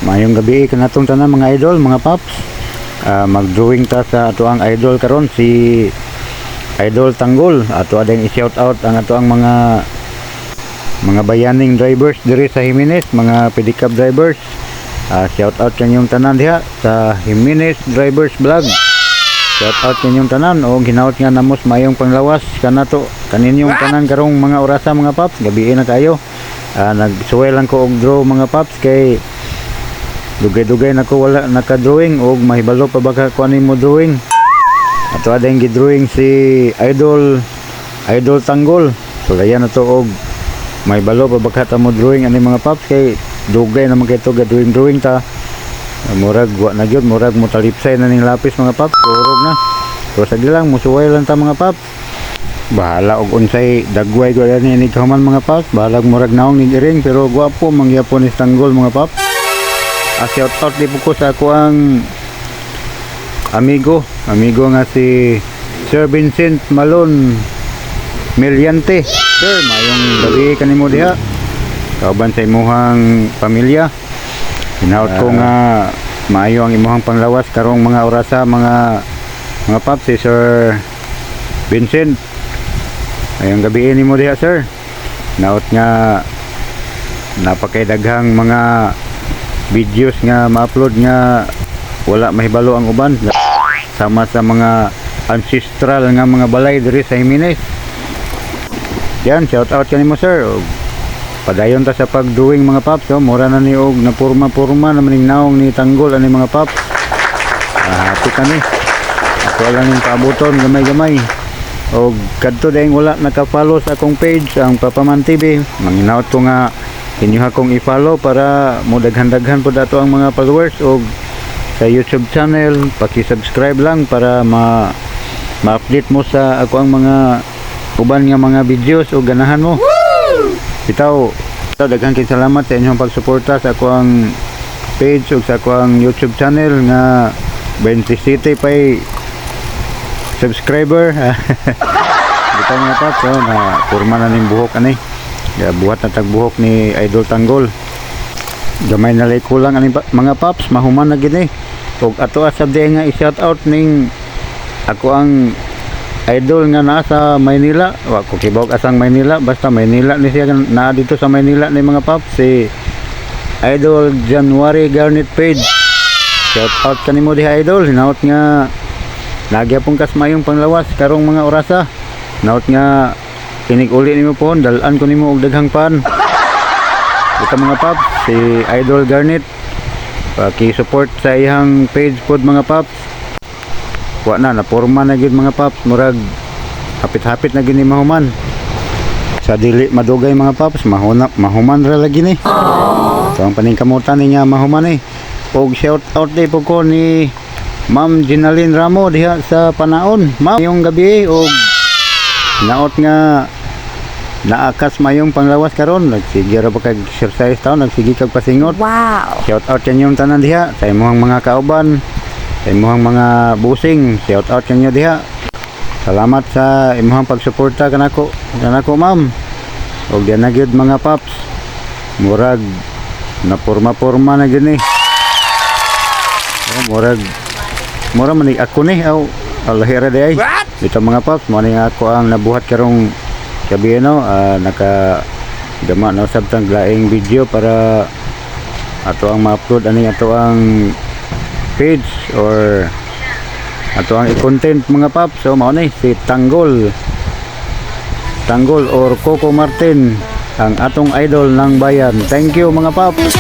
Mayong gabi kanatong tanan mga idol, mga paps. Mag-drawing ta sa ato ang idol karon si Idol Tanggol. Ato adeng i-shout out ang ato ang mga bayaning drivers diri sa Jimenez, mga pedicab drivers. Shout out kanyong tanan diha sa Jimenez Drivers Vlog. Shout out kanyong tanan o ginaot nga namos mayong panglawas kanato kaninyong tanan karong mga orasa mga paps. Gabi na kayo. Nagsuway lang ko og draw mga paps kay dugay-dugay na ko wala naka-drawing og mahibalo pa baka kuanin mo drawing. Ato adeng gi-drawing si Idol Tanggol. So dayan na to og mahibalo pa baka ta mo drawing ani mga paps kay dugay naman kay to ga-drawing ta. Murag wa na gyud, murag mo talipsay na ning lapis mga paps, urog na. So sagdi lang musuway lang ta mga paps. Bahala og unsay dagway ko ani ni kaman mga paps, bahala murag naong ni iring pero gwapo mangyapon ni Tanggol mga paps. Shout out di po ko sa ako ang amigo nga si Sir Vincent Malon Meliante. Sir, mayong gabi kanimo diha kauban sa imuhang pamilya. Hinaut ko nga maayo ang imuhang panglawas karong mga orasa mga paps si Sir Vincent. Ayong gabi nimo diha sir. Hinaut nga napakaidaghang mga videos nga ma-upload nga wala mahibalo ang uban sama sa mga ancestral nga mga balay diri sa Jimenez. Yan, shout out kanimo sir. Padayon ta sa pag-doing mga paps. Mura na ni og na purma na maning naong ni Tanggol ani mga paps. Happy kami. Ako lang yung paabuton gamay-gamay. Og kadto dahil wala naka-follow sa akong page ang Papaman TV. Manginaot ko nga inyo akong i-follow para mo daghan-daghan po dato ang mga followers o sa YouTube channel. Paki-subscribe lang para ma-update mo sa ako ang mga uban nga mga videos o ganahan mo. Bitaw daghan kay salamat sa inyong pagsuporta sa ako ang page o sa ako ang YouTube channel nga 27 pay subscriber. Bitaw nga pa so na kurma na ning buhok ani. Buhat na tagbuhok ni Idol Tanggol. Gamay na lay kulang ani mga paps, mahuman na gini. Og ato asab di nga i-shout out ning ako ang idol nga naa sa Maynila. Wa ko kibawag asang Maynila, basta Maynila ni siya naa dito sa Maynila ni mga paps si Idol January Garnet Page. Shout out kanimo diha idol. Hinaut nga nagyapon kas mayong panglawas karong mga orasa. Hinaut nga kinig uli nimo po, dalan ko nimo og daghang pan. Ito mga paps, si Idol Garnet. Paki-support sa iyang page pod mga paps. Wa na porma na gid mga paps, murag hapit-hapit na gini mahuman. Sa dili madugay mga paps, mahuman ra lagi ni. So ang paningkamutan niya mahuman ni. Og shout out day po ko ni Ma'am Ginaline Ramo diha sa Panaon. Ma'am, yung gabi og naot nga naakas mayong panglawas karon, nagsige ra ba kag exercise taon, nagsige kag pasingot. Wow. Shout out kanyong tanan diha sa imong mga kauban, sa imong mga busing. Shout out kanyo diha. Salamat sa imong pagsuporta kanako ma'am. Og diyan na gyud mga paps. Murag na porma na gini. Murag man ako ni alahira day. Dito mga paps, mo ni ako ang nabuhat karong gabi naka gama na sabtang laing video para ato ang ma-upload ani ato ang page or ato ang i-content mga paps. So mao ni si Tanggol or Coco Martin ang atong idol ng bayan. Thank you mga paps.